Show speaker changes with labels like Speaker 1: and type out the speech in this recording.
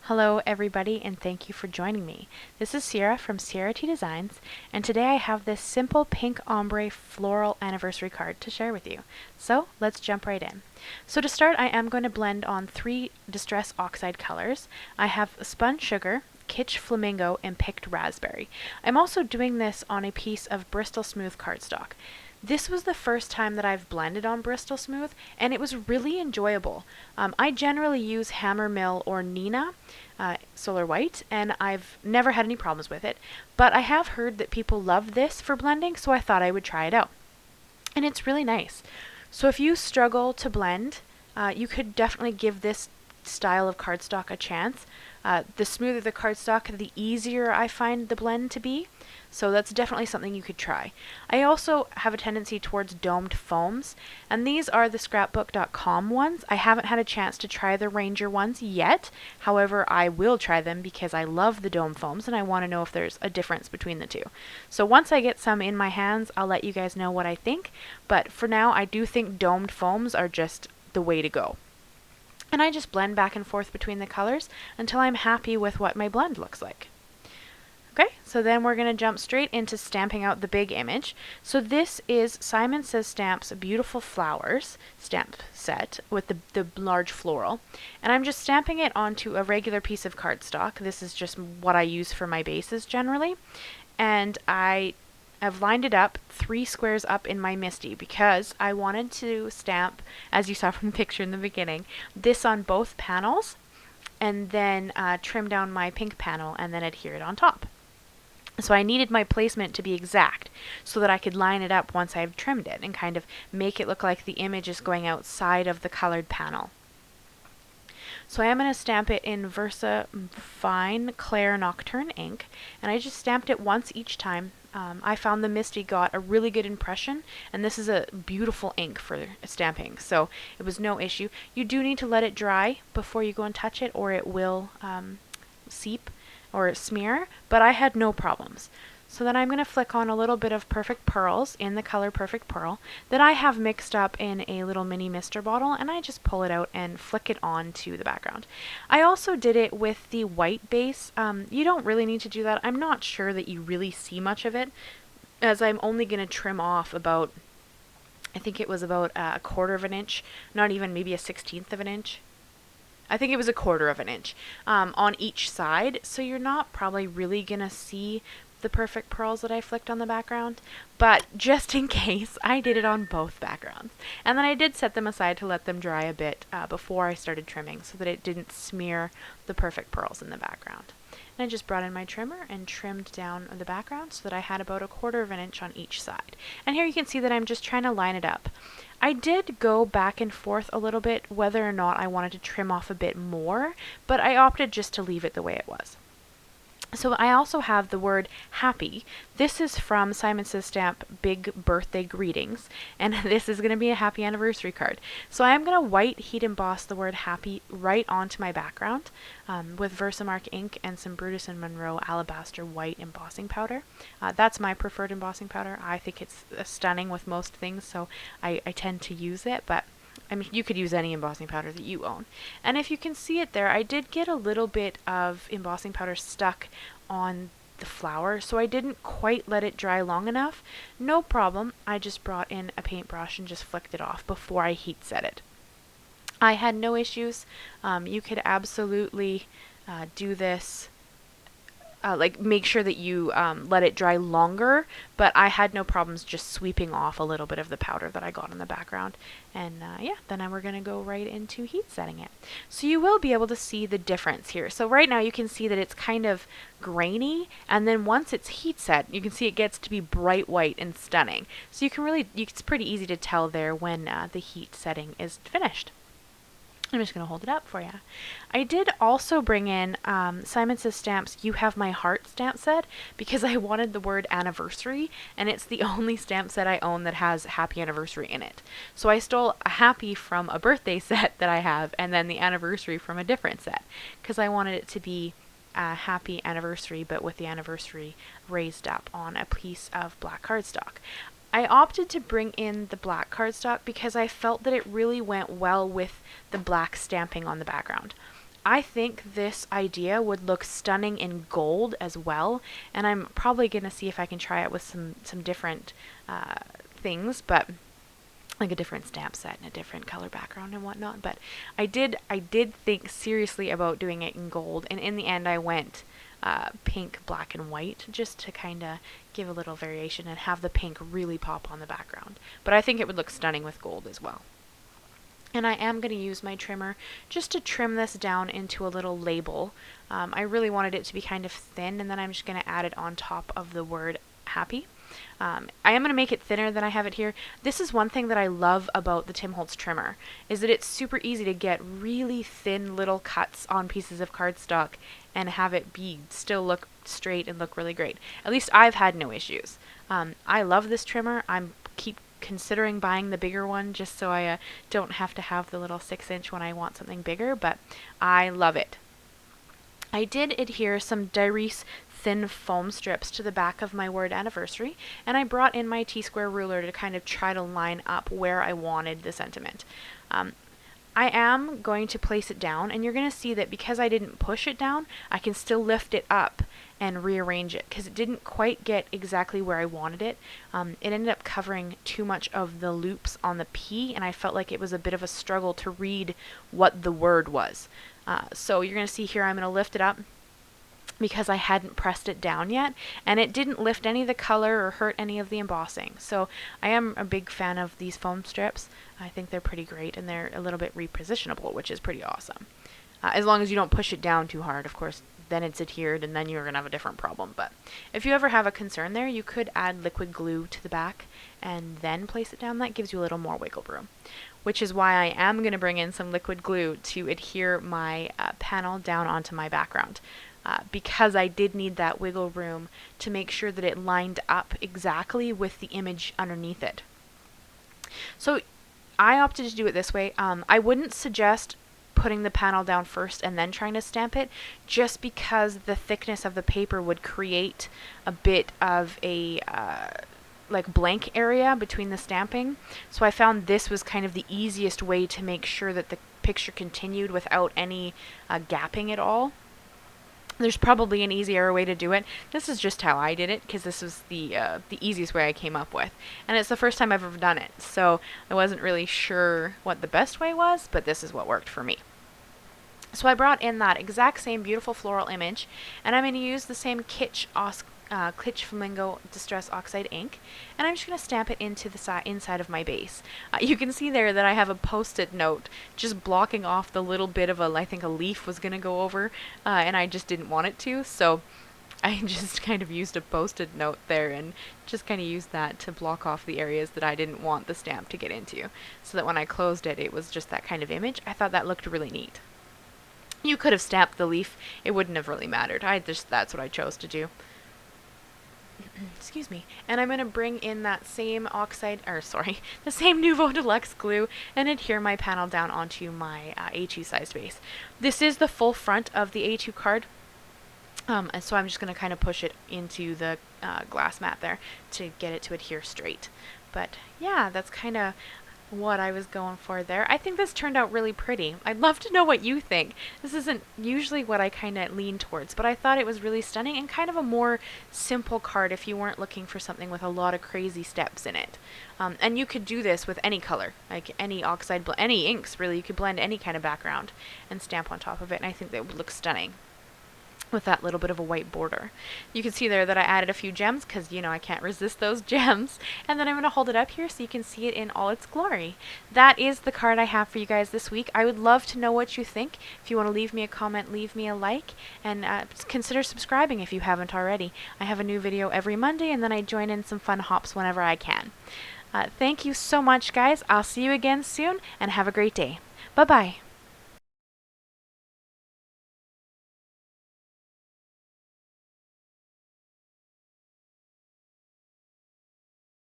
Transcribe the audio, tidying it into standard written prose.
Speaker 1: Hello everybody and thank you for joining me. This is Sierra from Sierra T Designs, and today I have this simple pink ombre floral anniversary card to share with you. So let's jump right in. So to start, I am going to blend on 3 Distress Oxide colors. I have Spun Sugar, Kitsch Flamingo, and Picked Raspberry. I'm also doing this on a piece of Bristol Smooth cardstock. This was the first time that I've blended on Bristol Smooth, and it was really enjoyable. I generally use Hammermill or Nina Solar White, and I've never had any problems with it, but I have heard that people love this for blending, so I thought I would try it out. And it's really nice. So if you struggle to blend, you could definitely give this style of cardstock a chance. The smoother the cardstock, the easier I find the blend to be. So that's definitely something you could try. I also have a tendency towards domed foams, and these are the scrapbook.com ones. I haven't had a chance to try the Ranger ones yet. However, I will try them because I love the dome foams and I want to know if there's a difference between the two. So once I get some in my hands, I'll let you guys know what I think. But for now, I do think domed foams are just the way to go. And I just blend back and forth between the colors until I'm happy with what my blend looks like. Okay, so then we're going to jump straight into stamping out the big image. So this is Simon Says Stamp's Beautiful Flowers stamp set with the large floral. And I'm just stamping it onto a regular piece of cardstock. This is just what I use for my bases generally. And I've lined it up 3 squares up in my Misti because I wanted to stamp, as you saw from the picture in the beginning, this on both panels and then trim down my pink panel and then adhere it on top. So I needed my placement to be exact so that I could line it up once I've trimmed it and kind of make it look like the image is going outside of the colored panel. So I am going to stamp it in Versafine Clair Nocture ink, and I just stamped it once each time. I found the Misti got a really good impression, and this is a beautiful ink for stamping, so it was no issue. You do need to let it dry before you go and touch it, or it will seep or smear, but I had no problems. So then I'm going to flick on a little bit of Perfect Pearls in the color Perfect Pearl that I have mixed up in a little mini mister bottle, and I just pull it out and flick it on to the background. I also did it with the white base. You don't really need to do that. I'm not sure that you really see much of it, as I'm only going to trim off about, I think it was about a 1/4 of an inch, not even, maybe a 1/16 of an inch. I think it was a 1/4 of an inch on each side, so you're not probably really going to see the Perfect Pearls that I flicked on the background, but just in case, I did it on both backgrounds. And then I did set them aside to let them dry a bit before I started trimming so that it didn't smear the Perfect Pearls in the background. And I just brought in my trimmer and trimmed down the background so that I had about a 1/4 of an inch on each side. And here you can see that I'm just trying to line it up. I did go back and forth a little bit whether or not I wanted to trim off a bit more, but I opted just to leave it the way it was. So I also have the word happy. This is from Simon Says Stamp Big Birthday Greetings, and this is going to be a happy anniversary card. So I am going to white heat emboss the word happy right onto my background with Versamark ink and some Brutus Monroe Alabaster White embossing powder. That's my preferred embossing powder. I think it's stunning with most things, so I tend to use it, but I mean, you could use any embossing powder that you own. And if you can see it there, I did get a little bit of embossing powder stuck on the flower, so I didn't quite let it dry long enough. No problem, I just brought in a paintbrush and just flicked it off before I heat set it. I had no issues. You could absolutely do this. Make sure that you let it dry longer, but I had no problems just sweeping off a little bit of the powder that I got in the background. And yeah, then we're going to go right into heat setting it. So you will be able to see the difference here. So right now you can see that it's kind of grainy, and then once it's heat set, you can see it gets to be bright white and stunning. So you can really, it's pretty easy to tell there when the heat setting is finished. I'm just going to hold it up for you. I did also bring in Simon Says Stamp's You Have My Heart stamp set because I wanted the word anniversary, and it's the only stamp set I own that has happy anniversary in it. So I stole a happy from a birthday set that I have and then the anniversary from a different set because I wanted it to be a happy anniversary but with the anniversary raised up on a piece of black cardstock. I opted to bring in the black cardstock because I felt that it really went well with the black stamping on the background. I think this idea would look stunning in gold as well, and I'm probably going to see if I can try it with some different things, but like a different stamp set and a different color background and whatnot. But I did think seriously about doing it in gold, and in the end I went pink, black, and white, just to kind of give a little variation and have the pink really pop on the background. But I think it would look stunning with gold as well. And I am going to use my trimmer just to trim this down into a little label. I really wanted it to be kind of thin, and then I'm just going to add it on top of the word happy. I am going to make it thinner than I have it here. This is one thing that I love about the Tim Holtz trimmer, is that it's super easy to get really thin little cuts on pieces of cardstock and have it still look straight and look really great. At least I've had no issues. I love this trimmer. I'm keep considering buying the bigger one just so I don't have to have the little 6-inch when I want something bigger, but I love it. I did adhere some Darice thin foam strips to the back of my word anniversary, and I brought in my T-square ruler to kind of try to line up where I wanted the sentiment. I am going to place it down, and you're going to see that because I didn't push it down, I can still lift it up and rearrange it, because it didn't quite get exactly where I wanted it. It ended up covering too much of the loops on the P, and I felt like it was a bit of a struggle to read what the word was. So you're going to see here I'm going to lift it up because I hadn't pressed it down yet, and it didn't lift any of the color or hurt any of the embossing. So I am a big fan of these foam strips. I think they're pretty great, and they're a little bit repositionable, which is pretty awesome. As long as you don't push it down too hard, of course, then it's adhered, and then you're going to have a different problem. But if you ever have a concern there, you could add liquid glue to the back and then place it down. That gives you a little more wiggle room, which is why I am going to bring in some liquid glue to adhere my panel down onto my background. Because I did need that wiggle room to make sure that it lined up exactly with the image underneath it. So I opted to do it this way. I wouldn't suggest putting the panel down first and then trying to stamp it, just because the thickness of the paper would create a bit of a like blank area between the stamping. So I found this was kind of the easiest way to make sure that the picture continued without any gapping at all. There's probably an easier way to do it. This is just how I did it, because this was the easiest way I came up with. And it's the first time I've ever done it, so I wasn't really sure what the best way was, but this is what worked for me. So I brought in that exact same beautiful floral image, and I'm going to use the same Kitsch Flamingo Distress Oxide ink, and I'm just going to stamp it into the inside of my base. You can see there that I have a post-it note just blocking off the little bit of I think a leaf was going to go over, and I just didn't want it to, so I just kind of used a post-it note there and just kind of used that to block off the areas that I didn't want the stamp to get into, so that when I closed it, it was just that kind of image. I thought that looked really neat. You could have stamped the leaf, it wouldn't have really mattered. That's what I chose to do. Excuse me. And I'm going to bring in that same the same Nuvo Deluxe glue and adhere my panel down onto my A2 sized base. This is the full front of the A2 card, and so I'm just going to kind of push it into the glass mat there to get it to adhere straight. But yeah, that's kind of what I was going for there. I think this turned out really pretty. I'd love to know what you think. This isn't usually what I kind of lean towards, but I thought it was really stunning and kind of a more simple card if you weren't looking for something with a lot of crazy steps in it. And you could do this with any color, like any oxide, any inks really. You could blend any kind of background and stamp on top of it, and I think that would look stunning with that little bit of a white border. You can see there that I added a few gems because, you know, I can't resist those gems. And then I'm going to hold it up here so you can see it in all its glory. That is the card I have for you guys this week. I would love to know what you think. If you want to leave me a comment, leave me a like, and consider subscribing if you haven't already. I have a new video every Monday, and then I join in some fun hops whenever I can. Thank you so much, guys. I'll see you again soon, and have a great day. Bye-bye.